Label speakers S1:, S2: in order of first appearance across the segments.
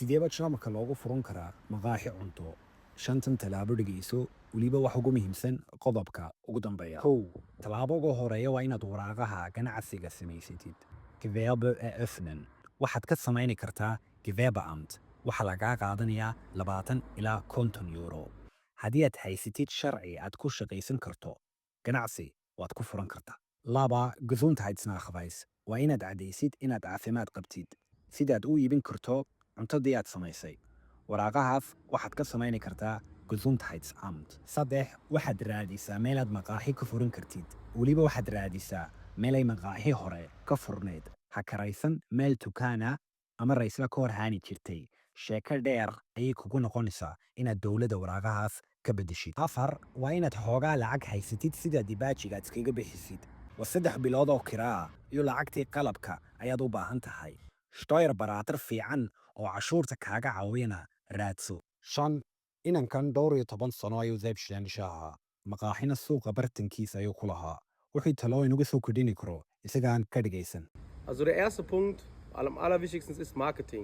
S1: sideeba jaamka loogu furan karaa maqaaxi cunto shantan tallaabo dhegeyso weliba wax ugu muhiimsan qodobka ugu dambeeya kow tallaabo ugu horeeya waa inaad waraaqaha ganacsiga samaysatid gewerbe eröffnen waxaad ka samayni kartaa gewerbeamt waxaa lagaa qaadanayaa 20 ilaa 50 euro haddii aad haysatid sharci aad ku shaqaysan karto ganacsi waad ku furan kartaa laba gesundheitsnachweis waa inaad caddaysid inaad caafimaad qabtid sidaad u iibin karto cuntadii aad samaysay waraaqahaas waxaad ka samayni kartaa gesundheitsamt saddex waxaad raadisaa meelaad maqaaxi ka furan kartid weliba waxaad raadisaa meelay maqaaxi hore ka furneed ha karaysan meel dukaana ama raysla ka hor haani jirtay sheeko dheer ayay kugu noqonaysaa inaad dowladda waraaqahaas ka beddeshid afar waa inaad xoogaa lacag haysatid sidaad dibaajiga aad iskaga bixisid waa 3 bilood oo kiraa iyo lacagtii qalabka ayaad u baahan tahay shtoyr baraatar fiican oo cashuurta kaaga caawina raadso shan inankan 12 sano ayuu zeebshaanisha ahaa maqaaxina suuqa bartankiisa ayuu ku lahaa wixii taloo inuga soo kordhini karo isagaan ka dhigaysan
S2: Also der erste Punkt, am allerwichtigsten ist Marketing.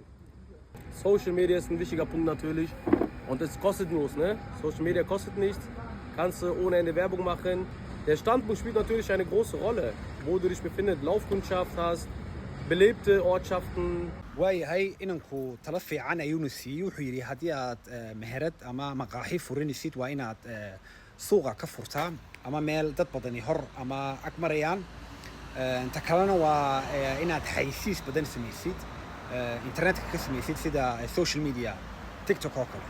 S2: Social Media ist ein wichtiger Punkt natürlich und es ist kostenlos, ne? Social Media kostet nichts, kannst du ohne Ende Werbung machen. Der Standpunkt spielt natürlich eine große Rolle, wo du dich befindest, Laufkundschaft hast, belebte Ortschaften.
S1: waayahay inanku talo fiican ayuuna siiyey wuxuu yidhi haddii aad meherad ama maqaaxi furinaysid waa inaad suuqa ka furtaa ama meel dad badani hor ama ag marayaan inta kalena waa inaad xaysiis badan samaysid internetka ka samaysid sida social media tiktok oo kale